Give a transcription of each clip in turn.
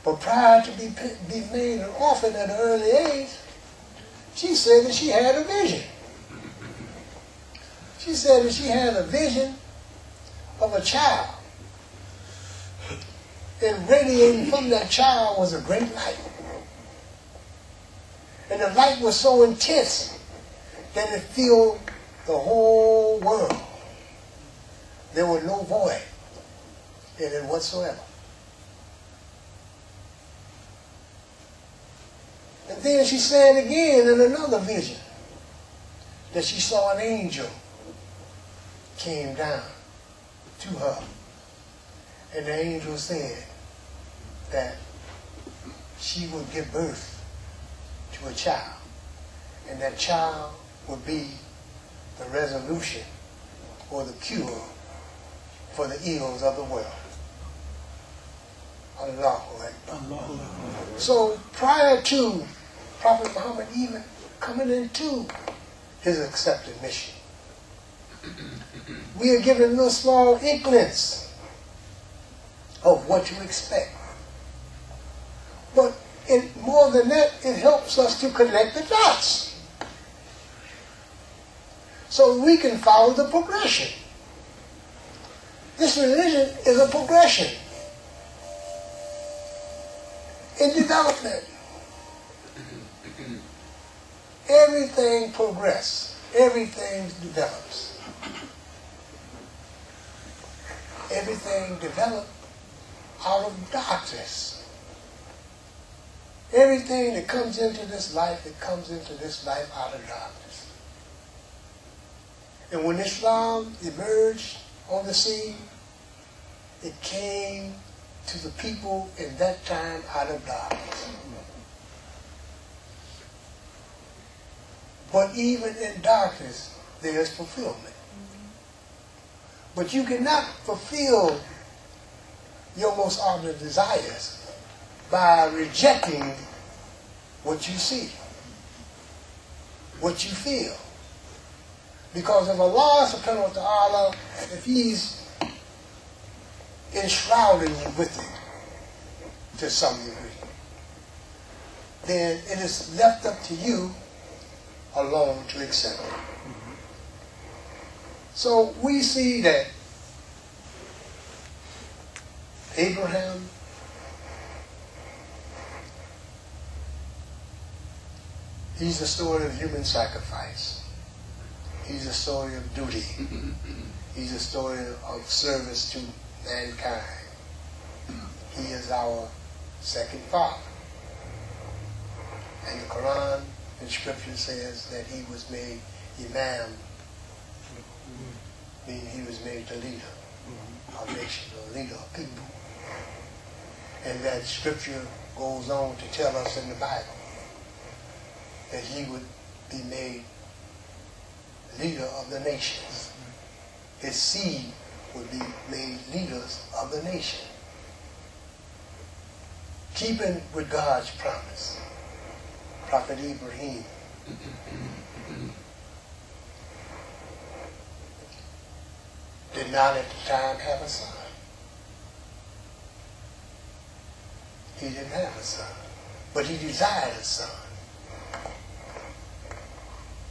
But prior to be made an orphan at an early age, she said that she had a vision. She said that she had a vision of a child. And radiating from that child was a great light. And the light was so intense that it filled the whole world. There was no void in it whatsoever. And then she said again in another vision that she saw an angel came down to her. And the angel said that she would give birth to a child. And that child would be the resolution or the cure for the ills of the world. Allahu Akbar. So prior to Prophet Muhammad even coming into his accepted mission, we are given little small inklings of what to expect. But more than that, it helps us to connect the dots so we can follow the progression. This religion is a progression in development. Everything progresses. Everything develops. Everything develops out of darkness. Everything that comes into this life, it comes into this life out of darkness. And when Islam emerged on the scene, it came to the people in that time out of darkness. But even in darkness, there is fulfillment. But you cannot fulfill your most ardent desires by rejecting what you see, what you feel. Because if Allah subhanahu wa ta'ala, if He's enshrouding you with it to some degree, then it is left up to you alone to accept it. So we see that Abraham he's a story of human sacrifice. He's a story of duty. He's a story of service to mankind. He is our second father. And the Quran and Scripture says that he was made Imam, meaning he was made the leader of nation, the leader of people. And that Scripture goes on to tell us in the Bible that he would be made leader of the nations. His seed would be made leaders of the nation. Keeping with God's promise. Prophet Ibrahim did not at the time have a son. He didn't have a son, but he desired a son.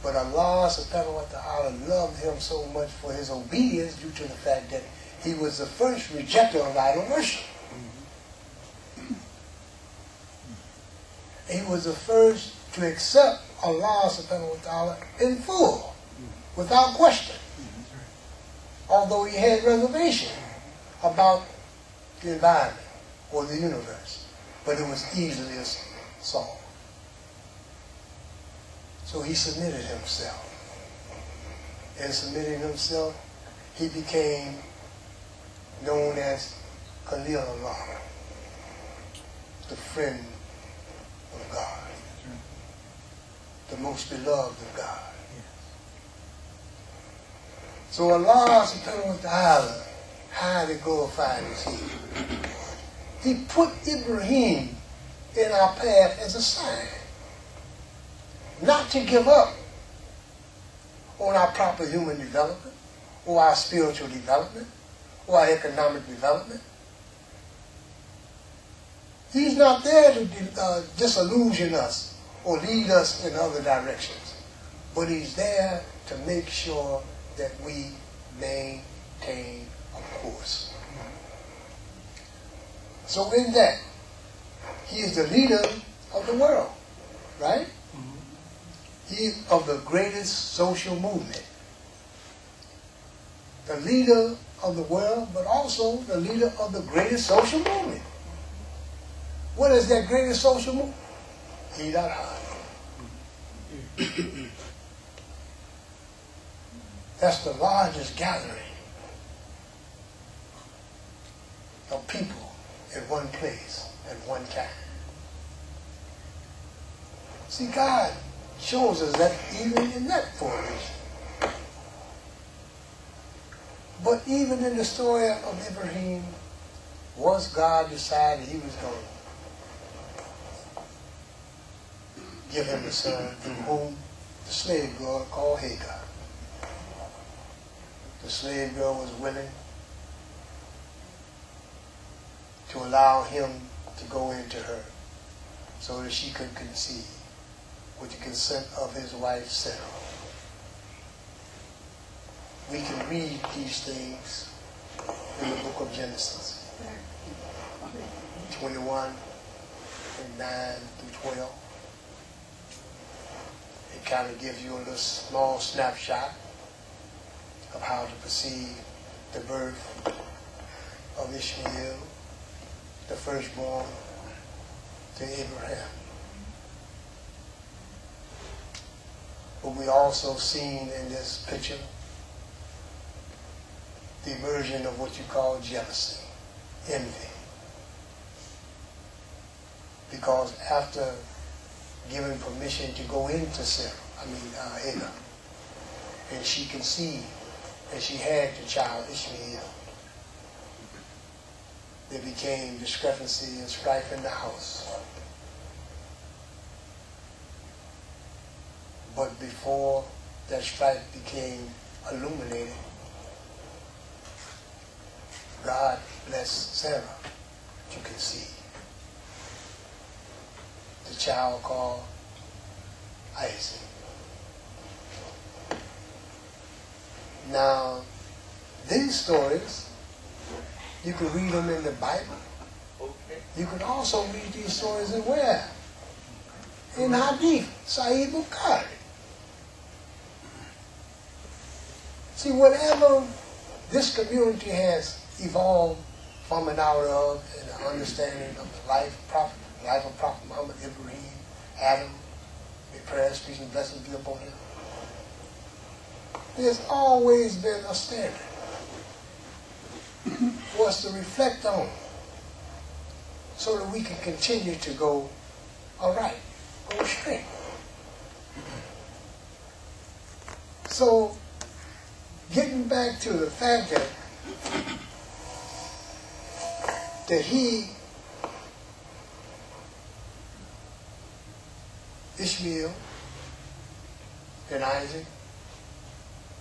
But Allah subhanahu wa ta'ala loved him so much for his obedience due to the fact that he was the first rejecter of idol worship. He was the first to accept Allah subhanahu wa ta'ala in full, without question. Although he had reservation about the environment or the universe, but it was easily solved. So he submitted himself. And submitting himself, he became known as Khalil Allah, the friend of God, the most beloved of God. So Allah subhanahu wa ta'ala highly glorified his He. He put Ibrahim in our path as a sign. Not to give up on our proper human development, or our spiritual development, or our economic development. He's not there to disillusion us or lead us in other directions. But he's there to make sure that we maintain a course. So in that, he is the leader of the world, right? He is of the greatest social movement. The leader of the world, but also the leader of the greatest social movement. What is that greatest social movement? ul-Adha. That's the largest gathering of people in one place at one time. See, God shows us that even in that formation. But even in the story of Ibrahim, once God decided he was going to give him a son through whom the slave girl called Hagar. The slave girl was willing to allow him to go into her so that she could conceive with the consent of his wife Sarah. We can read these things in the book of Genesis 21 and 9 through 12. It kind of gives you a little small snapshot of how to perceive the birth of Ishmael, the firstborn to Abraham. But we also seen in this picture the emergence of what you call jealousy, envy. Because after giving permission to go into Hagar, and she conceived, and she had the child Ishmael, there became discrepancy and strife in the house. But before that strife became illuminated, God blessed Sarah to conceive the child called Isaac. Now, these stories, you can read them in the Bible. Okay. You can also read these stories in where? In Hadith, Sahih Bukhari. See, whatever this community has evolved from and out of, and the understanding of the life of Prophet Muhammad, Ibrahim, Adam, may prayers, peace and blessings be upon him. There's always been a standard for us to reflect on so that we can continue to go aright, go straight. So, getting back to the fact that he, Ishmael and Isaac,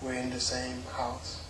were in the same house.